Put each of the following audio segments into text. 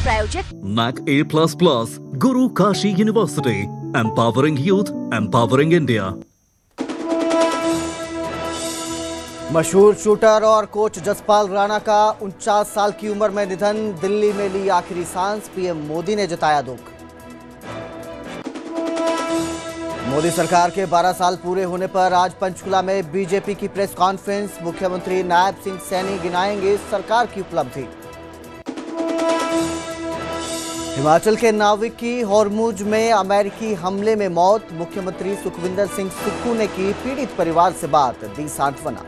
प्रायोजक NAC A++, Guru Kashi University, empowering youth, empowering India. मशहूर shooter और coach Jaspal Rana का 49 साल की उम्र में निधन। दिल्ली में ली आखिरी सांस, पीएम मोदी ने जताया दुख। मोदी सरकार के 12 साल पूरे होने पर आज पंचकुला में बीजेपी की प्रेस कॉन्फ्रेंस। मुख्यमंत्री नायब सिंह सैनी गिनाएंगे सरकार की उपलब्धि। हिमाचल के नाविक की हॉर्मुज में अमेरिकी हमले में मौत। मुख्यमंत्री सुखविंदर सिंह सुक्खू ने की पीड़ित परिवार से बात, दी सांत्वना।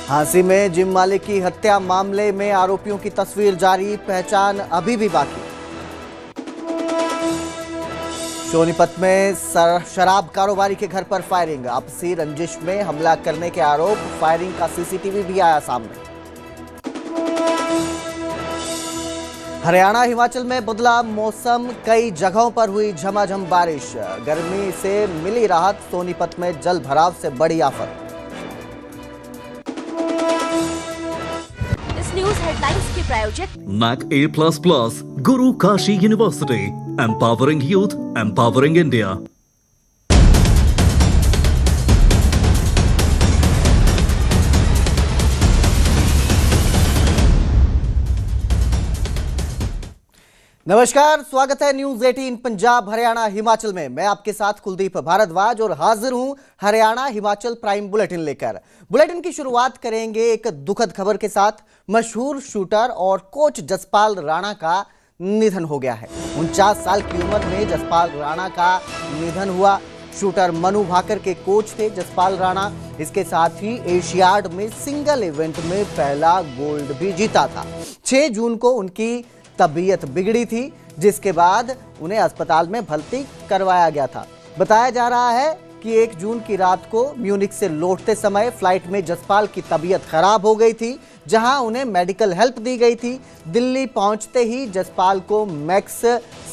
झांसी में जिम मालिक की हत्या मामले में आरोपियों की तस्वीर जारी, पहचान अभी भी बाकी। सोनीपत में शराब कारोबारी के घर पर फायरिंग, आपसी रंजिश में हमला करने के आरोप। फायरिंग का सीसीटीवी भी आया सामने। हरियाणा हिमाचल में बदला मौसम, कई जगहों पर हुई झमाझम बारिश। गर्मी से मिली राहत, सोनीपत में जल भराव से बड़ी आफत। इस न्यूज हेडलाइंस के प्रायोजक NAC A++, Guru Kashi University, empowering youth, empowering India. नमस्कार, स्वागत है न्यूज 18 पंजाब हरियाणा हिमाचल में। मैं आपके साथ कुलदीप भारद्वाज और हाजिर हूं हरियाणा हिमाचल प्राइम बुलेटिन लेकर। बुलेटिन की शुरुआत करेंगे एक दुखद खबर के साथ। मशहूर शूटर और कोच जसपाल राणा का निधन हो गया है। 49 साल की उम्र में जसपाल राणा का निधन हुआ। शूटर मनु भाकर के कोच थे जसपाल राणा। इसके साथ ही एशियाड में सिंगल इवेंट में पहला गोल्ड भी जीता था। 6 जून को उनकी तबीयत बिगड़ी थी, जिसके बाद उन्हें अस्पताल में भर्ती करवाया गया था। बताया जा रहा है कि 1 जून की रात को म्यूनिख से लौटते समय फ्लाइट में जसपाल की तबीयत खराब हो गई थी, जहां उन्हें मेडिकल हेल्प दी गई थी। दिल्ली पहुंचते ही जसपाल को मैक्स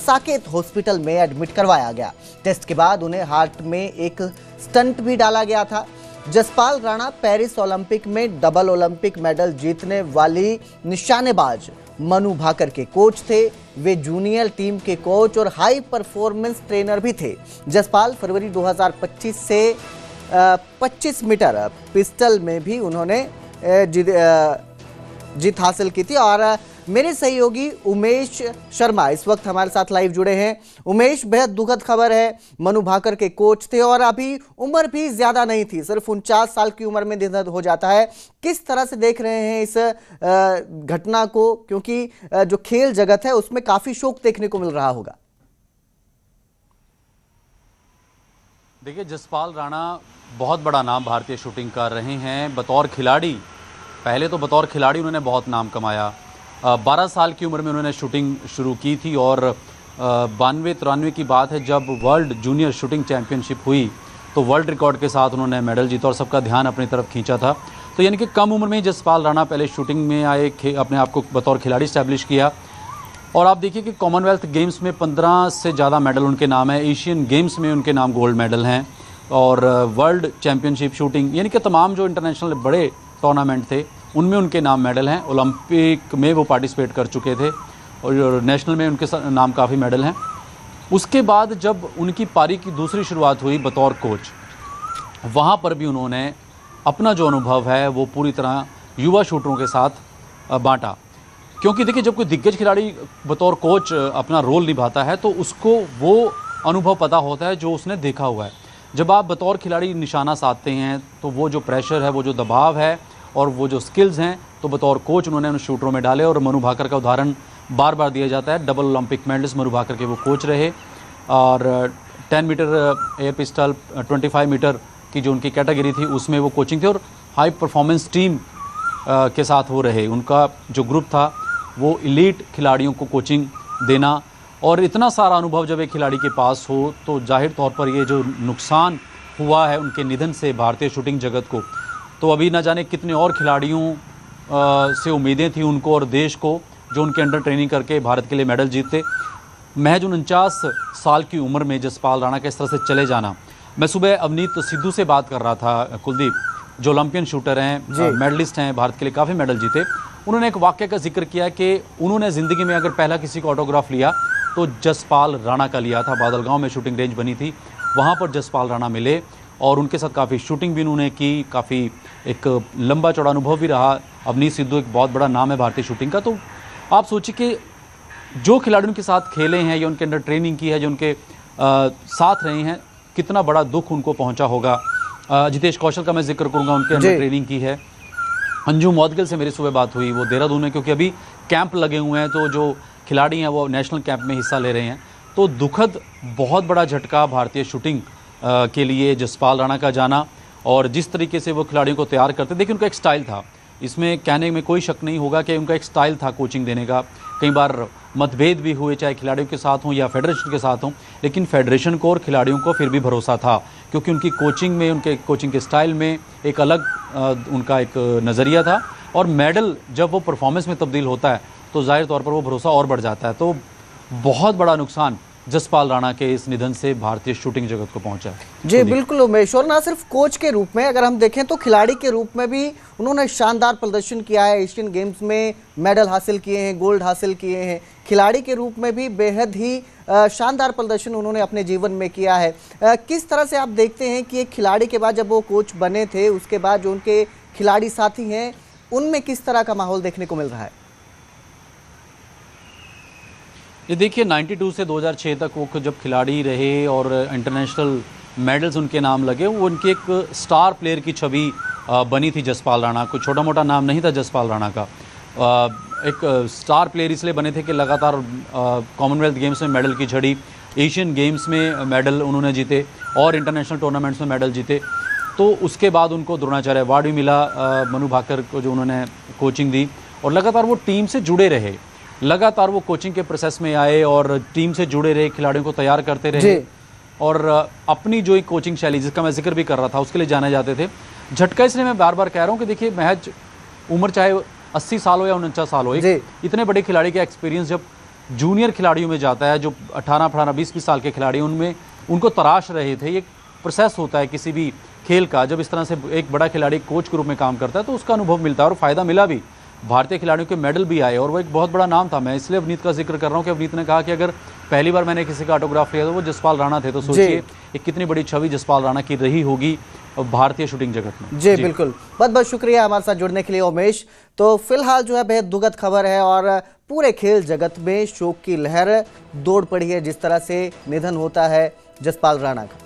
साकेत हॉस्पिटल में एडमिट करवाया गया। टेस्ट के बाद उन्हें हार्ट में एक स्टंट भी डाला गया था। जसपाल राणा पेरिस ओलंपिक में डबल ओलंपिक मेडल जीतने वाली निशानेबाज मनु भाकर के कोच थे। वे जूनियर टीम के कोच और हाई परफॉर्मेंस ट्रेनर भी थे। जसपाल फरवरी 2025 से 25 मीटर पिस्टल में भी उन्होंने जीत हासिल की थी। और मेरे सहयोगी उमेश शर्मा इस वक्त हमारे साथ लाइव जुड़े हैं। उमेश, बेहद दुखद खबर है। मनु भाकर के कोच थे और अभी उम्र भी ज्यादा नहीं थी, सिर्फ 49 साल की उम्र में निधन हो जाता है। किस तरह से देख रहे हैं इस घटना को, क्योंकि जो खेल जगत है उसमें काफी शोक देखने को मिल रहा होगा। देखिए, जसपाल राणा बहुत बड़ा नाम भारतीय शूटिंग कर रहे हैं। बतौर खिलाड़ी, पहले तो बतौर खिलाड़ी उन्होंने बहुत नाम कमाया। 12 साल की उम्र में उन्होंने शूटिंग शुरू की थी और 92-93 की बात है जब वर्ल्ड जूनियर शूटिंग चैंपियनशिप हुई तो वर्ल्ड रिकॉर्ड के साथ उन्होंने मेडल जीता और सबका ध्यान अपनी तरफ खींचा था। तो यानी कि कम उम्र में ही जसपाल राणा पहले शूटिंग में आए, अपने आप को बतौर खिलाड़ी स्टैब्लिश किया। और आप देखिए कि कॉमनवेल्थ गेम्स में 15 से ज़्यादा मेडल उनके नाम है। एशियन गेम्स में उनके नाम गोल्ड मेडल हैं और वर्ल्ड चैम्पियनशिप शूटिंग, यानी कि तमाम जो इंटरनेशनल बड़े टूर्नामेंट थे उनमें उनके नाम मेडल हैं। ओलंपिक में वो पार्टिसिपेट कर चुके थे और नेशनल में उनके नाम काफ़ी मेडल हैं। उसके बाद जब उनकी पारी की दूसरी शुरुआत हुई बतौर कोच, वहाँ पर भी उन्होंने अपना जो अनुभव है वो पूरी तरह युवा शूटरों के साथ बांटा। क्योंकि देखिए, जब कोई दिग्गज खिलाड़ी बतौर कोच अपना रोल निभाता है तो उसको वो अनुभव पता होता है जो उसने देखा हुआ है। जब आप बतौर खिलाड़ी निशाना साधते हैं तो वो जो प्रेशर है, वो जो दबाव है और वो जो स्किल्स हैं, तो बतौर कोच उन्होंने उन शूटरों में डाले। और मनु भाकर का उदाहरण बार बार दिया जाता है। Double Olympic medallist Manu Bhaker के वो कोच रहे और 10 मीटर एयर पिस्टल, 25 मीटर की जो उनकी कैटेगरी थी उसमें वो कोचिंग थी और हाई परफॉर्मेंस टीम के साथ वो रहे। उनका जो ग्रुप था वो एलीट खिलाड़ियों को कोचिंग देना। और इतना सारा अनुभव जब एक खिलाड़ी के पास हो तो जाहिर तौर पर ये जो नुकसान हुआ है उनके निधन से भारतीय शूटिंग जगत को, तो अभी ना जाने कितने और खिलाड़ियों से उम्मीदें थी उनको और देश को, जो उनके अंडर ट्रेनिंग करके भारत के लिए मेडल जीतते। महज 49 साल की उम्र में जसपाल राणा के इस तरह से चले जाना। मैं सुबह अवनीत सिद्धू से बात कर रहा था कुलदीप, जो ओलंपियन शूटर हैं, मेडलिस्ट हैं, भारत के लिए काफ़ी मेडल जीते। उन्होंने एक वाक्य का जिक्र किया कि उन्होंने ज़िंदगी में अगर पहला किसी को ऑटोग्राफ लिया तो जसपाल राणा का लिया था। बादलगांव में शूटिंग रेंज बनी थी, वहाँ पर जसपाल राणा मिले और उनके साथ काफ़ी शूटिंग भी उन्होंने की, काफ़ी एक लंबा चौड़ा अनुभव भी रहा। अवनीश सिद्धू एक बहुत बड़ा नाम है भारतीय शूटिंग का। तो आप सोचिए कि जो खिलाड़ियों के साथ खेले हैं या उनके अंडर ट्रेनिंग की है, जो उनके साथ रहे हैं, कितना बड़ा दुख उनको पहुंचा होगा। जितेश कौशल का मैं जिक्र करूंगा, उनके अंडर ट्रेनिंग की है। अंजू मौदगिल से मेरी सुबह बात हुई, वो देहरादून में, क्योंकि अभी कैंप लगे हुए हैं तो जो खिलाड़ी हैं वो नेशनल कैंप में हिस्सा ले रहे हैं। तो दुखद बहुत बड़ा झटका भारतीय शूटिंग के लिए जसपाल राणा का जाना, और जिस तरीके से वो खिलाड़ियों को तैयार करते, देखिए उनका एक स्टाइल था, इसमें कहने में कोई शक नहीं होगा कि उनका एक स्टाइल था कोचिंग देने का। कई बार मतभेद भी हुए, चाहे खिलाड़ियों के साथ हों या फेडरेशन के साथ हों, लेकिन फेडरेशन को और खिलाड़ियों को फिर भी भरोसा था, क्योंकि उनकी कोचिंग में, उनके कोचिंग के स्टाइल में एक अलग उनका एक नज़रिया था। और मेडल जब वो परफॉर्मेंस में तब्दील होता है तो जाहिर तौर पर वो भरोसा और बढ़ जाता है। तो बहुत बड़ा नुकसान जसपाल राणा के इस निधन से भारतीय शूटिंग जगत को पहुंचा है। जी बिल्कुल उमेश, और ना सिर्फ कोच के रूप में अगर हम देखें तो खिलाड़ी के रूप में भी उन्होंने शानदार प्रदर्शन किया है। एशियन गेम्स में मेडल हासिल किए हैं, गोल्ड हासिल किए हैं। खिलाड़ी के रूप में भी बेहद ही शानदार प्रदर्शन उन्होंने अपने जीवन में किया है। किस तरह से आप देखते हैं कि एक खिलाड़ी के बाद जब वो कोच बने थे, उसके बाद जो उनके खिलाड़ी साथी हैं उनमें किस तरह का माहौल देखने को मिल रहा है? ये देखिए 92 से 2006 तक वो जब खिलाड़ी रहे और इंटरनेशनल मेडल्स उनके नाम लगे, वो उनकी एक स्टार प्लेयर की छवि बनी थी जसपाल राणा। कोई छोटा मोटा नाम नहीं था जसपाल राणा का। एक स्टार प्लेयर इसलिए बने थे कि लगातार कॉमनवेल्थ गेम्स में मेडल की झड़ी, एशियन गेम्स में मेडल उन्होंने जीते और इंटरनेशनल टूर्नामेंट्स में मेडल जीते। तो उसके बाद उनको द्रोणाचार्य अवार्ड भी मिला मनु भाकर को, जो उन्होंने कोचिंग दी, और लगातार वो टीम से जुड़े रहे, लगातार वो कोचिंग के प्रोसेस में आए और टीम से जुड़े रहे, खिलाड़ियों को तैयार करते रहे और अपनी जो एक कोचिंग शैली जिसका मैं जिक्र भी कर रहा था उसके लिए जाने जाते थे। झटका इसलिए मैं बार बार कह रहा हूँ कि देखिए महज उम्र चाहे 80 साल हो या 49 साल हो, एक इतने बड़े खिलाड़ी का एक्सपीरियंस जब जूनियर खिलाड़ियों में जाता है, जो 18, 20 साल के खिलाड़ी उनमें उनको तराश रहे थे। ये प्रोसेस होता है किसी भी खेल का, जब इस तरह से एक बड़ा खिलाड़ी कोच के रूप में काम करता है तो उसका अनुभव मिलता है और फ़ायदा मिला भी। भारतीय खिलाड़ियों के मेडल भी आए और वो एक बहुत बड़ा नाम था। मैं इसलिए अवनीत का जिक्र कर रहा हूँ कि अवनीत ने कहा कि अगर पहली बार मैंने किसी का ऑटोग्राफ लिया तो वो जसपाल राणा थे। तो सोचिए एक कितनी बड़ी छवि जसपाल राणा की रही होगी भारतीय शूटिंग जगत में। जी बिल्कुल, बहुत बहुत शुक्रिया हमारे साथ जुड़ने के लिए उमेश। तो फिलहाल जो है बेहद दुखद खबर है और पूरे खेल जगत में शोक की लहर दौड़ पड़ी है जिस तरह से निधन होता है जसपाल राणा का।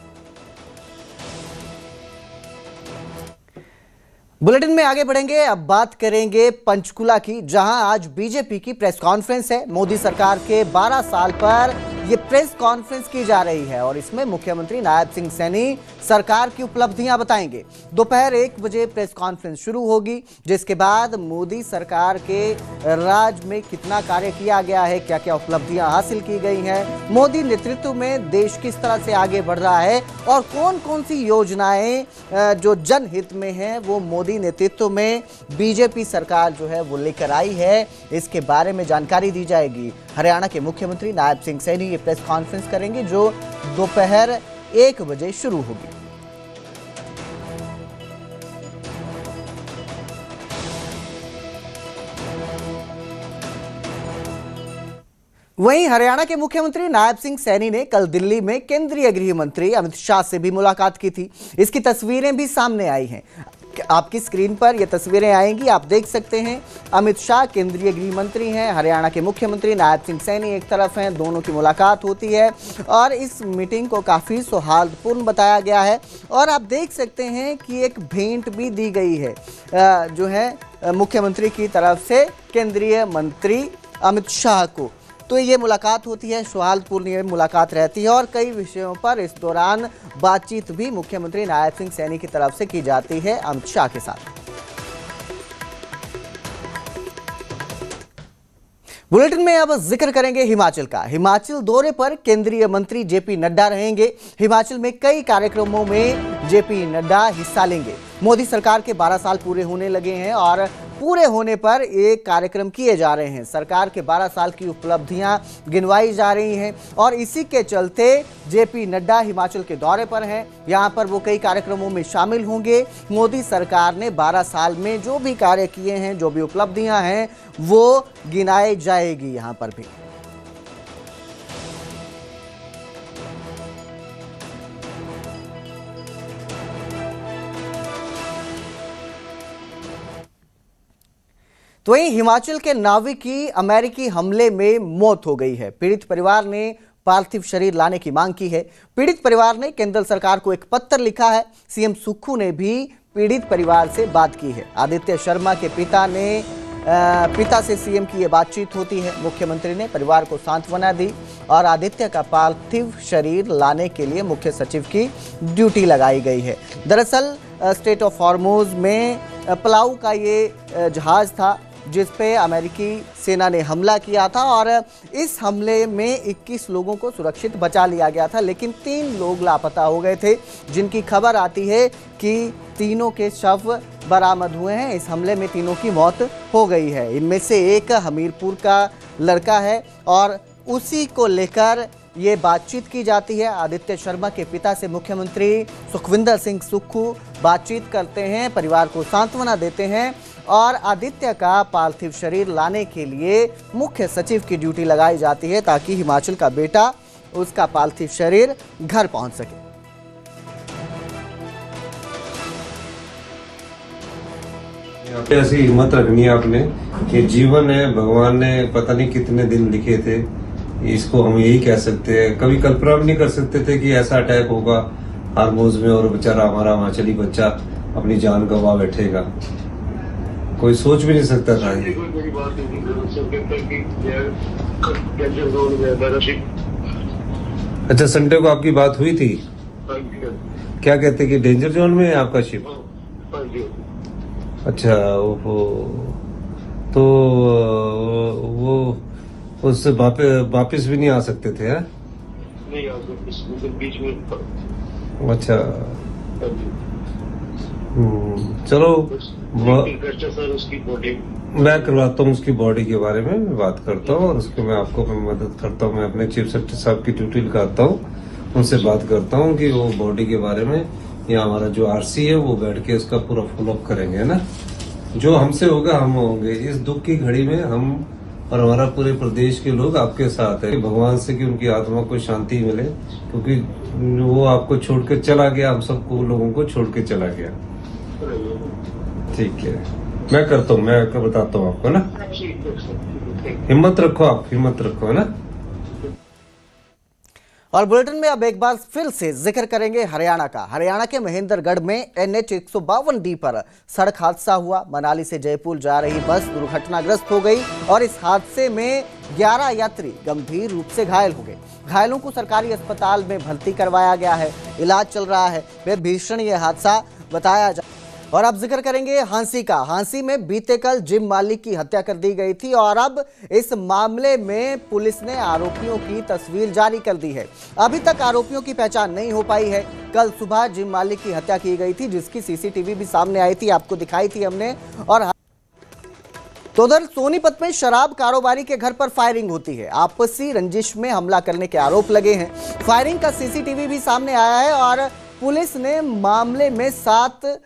बुलेटिन में आगे बढ़ेंगे, अब बात करेंगे पंचकुला की, जहां आज बीजेपी की प्रेस कॉन्फ्रेंस है। मोदी सरकार के 12 साल पर यह प्रेस कॉन्फ्रेंस की जा रही है और इसमें मुख्यमंत्री नायब सिंह सैनी सरकार की उपलब्धियां बताएंगे। दोपहर 1 बजे प्रेस कॉन्फ्रेंस शुरू होगी, जिसके बाद मोदी सरकार के राज में कितना कार्य किया गया है, क्या क्या उपलब्धियां हासिल की गई हैं, मोदी नेतृत्व में देश किस तरह से आगे बढ़ रहा है और कौन कौन सी योजनाएं जो जनहित में हैं वो मोदी नेतृत्व में बीजेपी सरकार जो है वो लेकर आई है, इसके बारे में जानकारी दी जाएगी। हरियाणा के मुख्यमंत्री नायब सिंह सैनी ये प्रेस कॉन्फ्रेंस करेंगे जो दोपहर 1 बजे शुरू होगी। वहीं हरियाणा के मुख्यमंत्री नायब सिंह सैनी ने कल दिल्ली में केंद्रीय गृह मंत्री अमित शाह से भी मुलाकात की थी। इसकी तस्वीरें भी सामने आई हैं। आपकी स्क्रीन पर ये तस्वीरें आएंगी, आप देख सकते हैं। अमित शाह केंद्रीय गृह मंत्री हैं, हरियाणा के मुख्यमंत्री नायब सिंह सैनी एक तरफ हैं, दोनों की मुलाकात होती है और इस मीटिंग को काफ़ी सौहार्दपूर्ण बताया गया है। और आप देख सकते हैं कि एक भेंट भी दी गई है जो है मुख्यमंत्री की तरफ से केंद्रीय मंत्री अमित शाह को। तो ये मुलाकात होती है, सौहार्दपूर्ण ये मुलाकात रहती है और कई विषयों पर इस दौरान बातचीत भी मुख्यमंत्री नायब सिंह सैनी की तरफ से की जाती है अमित शाह के साथ। बुलेटिन में अब जिक्र करेंगे हिमाचल का। हिमाचल दौरे पर केंद्रीय मंत्री जेपी नड्डा रहेंगे। हिमाचल में कई कार्यक्रमों में जेपी नड्डा हिस्सा लेंगे। मोदी सरकार के 12 साल पूरे होने लगे हैं और पूरे होने पर एक कार्यक्रम किए जा रहे हैं। सरकार के 12 साल की उपलब्धियां गिनवाई जा रही हैं और इसी के चलते जेपी नड्डा हिमाचल के दौरे पर हैं। यहां पर वो कई कार्यक्रमों में शामिल होंगे। मोदी सरकार ने 12 साल में जो भी कार्य किए हैं, जो भी उपलब्धियां हैं, वो गिनाई जाएगी यहां पर भी। तो वहीं हिमाचल के नाविक की अमेरिकी हमले में मौत हो गई है। पीड़ित परिवार ने पार्थिव शरीर लाने की मांग की है। पीड़ित परिवार ने केंद्र सरकार को एक पत्र लिखा है। सीएम सुक्खू ने भी पीड़ित परिवार से बात की है। आदित्य शर्मा के पिता से सीएम की ये बातचीत होती है। मुख्यमंत्री ने परिवार को सांत्वना दी और आदित्य का पार्थिव शरीर लाने के लिए मुख्य सचिव की ड्यूटी लगाई गई है। दरअसल स्ट्रेट ऑफ हॉर्मुज में पलाऊ का ये जहाज था जिस पे अमेरिकी सेना ने हमला किया था और इस हमले में 21 लोगों को सुरक्षित बचा लिया गया था, लेकिन 3 लोग लापता हो गए थे, जिनकी खबर आती है कि तीनों के शव बरामद हुए हैं। इस हमले में तीनों की मौत हो गई है। इनमें से एक हमीरपुर का लड़का है और उसी को लेकर ये बातचीत की जाती है। आदित्य शर्मा के पिता से मुख्यमंत्री सुखविंदर सिंह सुक्खू बातचीत करते हैं, परिवार को सांत्वना देते हैं और आदित्य का पार्थिव शरीर लाने के लिए मुख्य सचिव की ड्यूटी लगाई जाती है ताकि हिमाचल का बेटा उसका पार्थिव शरीर घर पहुंच सके। यहाँ पे ऐसी हिम्मत रखनी है आपने कि जीवन है, भगवान ने पता नहीं कितने दिन लिखे थे। इसको हम यही कह सकते हैं। कभी कल्पना भी नहीं कर सकते थे कि ऐसा अटैक होगा हारमोज में और बेचारा हमारा हिमाचली बच्चा अपनी जान गंवा बैठेगा। कोई सोच भी नहीं सकता था ये। अच्छा, संडे को आपकी बात हुई थी? क्या कहते कि डेंजर जोन में है आपका शिप? अच्छा, ओहो, तो वो उससे वापिस भी नहीं आ सकते थे? है नहीं आ सकते बीच में। अच्छा, चलो मैं करवाता हूँ, उसकी बॉडी के बारे में मैं बात करता हूँ और उसको मैं आपको मदद करता हूँ। मैं अपने चीफ सेक्रेटरी साहब की ड्यूटी लगाता हूँ, उनसे बात करता हूँ कि वो बॉडी के बारे में या हमारा जो आरसी है वो बैठ के उसका पूरा फॉलोअप करेंगे, है ना। जो हमसे होगा हम होंगे। इस दुख की घड़ी में हम और हमारा पूरे प्रदेश के लोग आपके साथ है। भगवान से कि उनकी आत्मा को शांति मिले, क्योंकि वो आपको छोड़ के चला गया, हम सबको लोगों को छोड़ के चला गया। ठीक है, मैं करता हूँ, मैं बताता हूँ आपको ना। हिम्मत रखो, आप हिम्मत रखो, है ना। और बुलेटिन में अब एक बार फिर से जिक्र करेंगे हरियाणा का। हरियाणा के महेंद्रगढ़ में NH 152D पर सड़क हादसा हुआ। मनाली से जयपुर जा रही बस दुर्घटनाग्रस्त हो गई और इस हादसे में 11 यात्री गंभीर रूप से घायल हो गए। घायलों को सरकारी अस्पताल में भर्ती करवाया गया है, इलाज चल रहा है। बेहद भीषण ये हादसा बताया जा। और अब जिक्र करेंगे हांसी का। हांसी में बीते कल जिम मालिक की हत्या कर दी गई थी और अब इस मामले में पुलिस ने आरोपियों की तस्वीर जारी कर दी है। अभी तक आरोपियों की पहचान नहीं हो पाई है। कल सुबह जिम मालिक की हत्या की गई थी, जिसकी सीसीटीवी भी सामने आई थी, आपको दिखाई थी हमने। और तो उधर सोनीपत में शराब कारोबारी के घर पर फायरिंग होती है। आपसी रंजिश में हमला करने के आरोप लगे हैं। फायरिंग का सीसीटीवी भी सामने आया है और पुलिस ने मामले में 7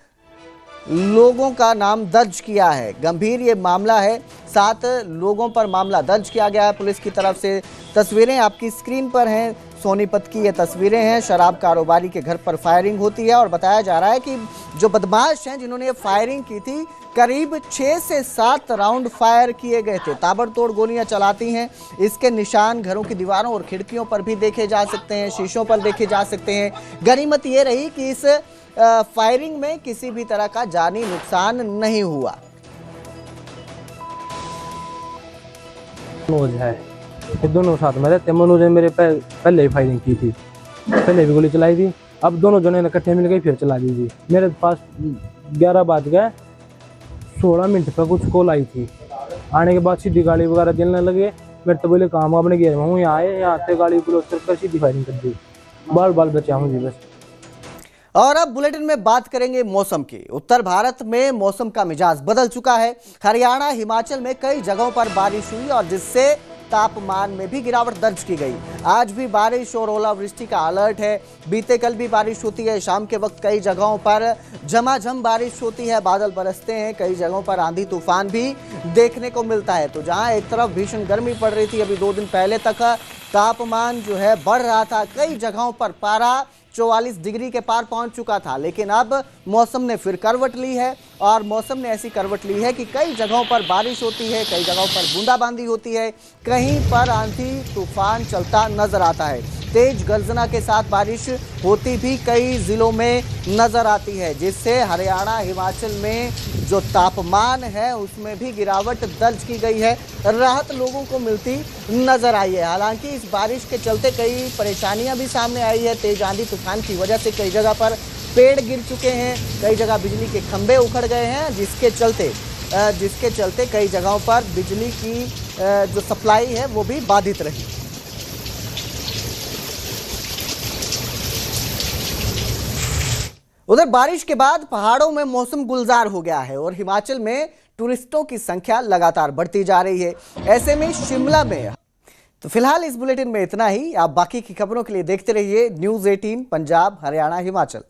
लोगों का नाम दर्ज किया है। गंभीर ये मामला है, 7 लोगों पर मामला दर्ज किया गया है पुलिस की तरफ से। तस्वीरें आपकी स्क्रीन पर हैं, सोनीपत की ये तस्वीरें हैं। शराब कारोबारी के घर पर फायरिंग होती है और बताया जा रहा है कि जो बदमाश हैं जिन्होंने ये फायरिंग की थी, करीब 6 से 7 राउंड फायर किए गए थे। ताबड़तोड़ गोलियां चलाती हैं। इसके निशान घरों की दीवारों और खिड़कियों पर भी देखे जा सकते हैं, शीशों पर देखे जा सकते हैं। गनीमत ये रही कि इस फायरिंग में किसी भी तरह का जानी नुकसान नहीं हुआ। मनोज है, ये दोनों साथ में रहते। मनोज ने मेरे पहले ही फायरिंग की थी, पहले भी गोली चलाई थी। अब दोनों जने ने इकट्ठे मिल गए, फिर चला दी थी। मेरे पास 11 बज गए 16 मिनट पर कुछ कॉल आई थी। आने के बाद सीधी गाड़ी वगैरह चलने लगे। मैं तो बोले काम अपने गेर में हूँ, यहाँ आए, यहाँ से गाड़ी क्लोज कर सीधी फायरिंग कर दी। बाल बचा हूँ जी बस। और अब बुलेटिन में बात करेंगे मौसम की। उत्तर भारत में मौसम का मिजाज बदल चुका है। हरियाणा, हिमाचल में कई जगहों पर बारिश हुई और जिससे तापमान में भी गिरावट दर्ज की गई। आज भी बारिश और ओलावृष्टि का अलर्ट है। बीते कल भी बारिश होती है। शाम के वक्त कई जगहों पर झमाझम बारिश होती है, बादल बरसते हैं। कई जगहों पर आंधी तूफान भी देखने को मिलता है। तो जहां एक तरफ भीषण गर्मी पड़ रही थी, अभी 2 दिन पहले तक तापमान जो है बढ़ रहा था। कई जगहों पर पारा 44 डिग्री के पार पहुंच चुका था, लेकिन अब मौसम ने फिर करवट ली है और मौसम ने ऐसी करवट ली है कि कई जगहों पर बारिश होती है, कई जगहों पर बूंदाबांदी होती है, कहीं पर आंधी तूफान चलता नजर आता है। तेज गर्जना के साथ बारिश होती भी कई जिलों में नजर आती है, जिससे हरियाणा, हिमाचल में जो तापमान है उसमें भी गिरावट दर्ज की गई है। राहत लोगों को मिलती नजर आई है। हालांकि इस बारिश के चलते कई परेशानियां भी सामने आई है। तेज आंधी तूफान की वजह से कई जगह पर पेड़ गिर चुके हैं, कई जगह बिजली के खंभे उखड़ गए हैं, जिसके चलते कई जगहों पर बिजली की जो सप्लाई है वो भी बाधित रही। उधर बारिश के बाद पहाड़ों में मौसम गुलजार हो गया है और हिमाचल में टूरिस्टों की संख्या लगातार बढ़ती जा रही है। ऐसे में शिमला में तो फिलहाल इस बुलेटिन में इतना ही। आप बाकी की खबरों के लिए देखते रहिए न्यूज़ 18 पंजाब, हरियाणा, हिमाचल।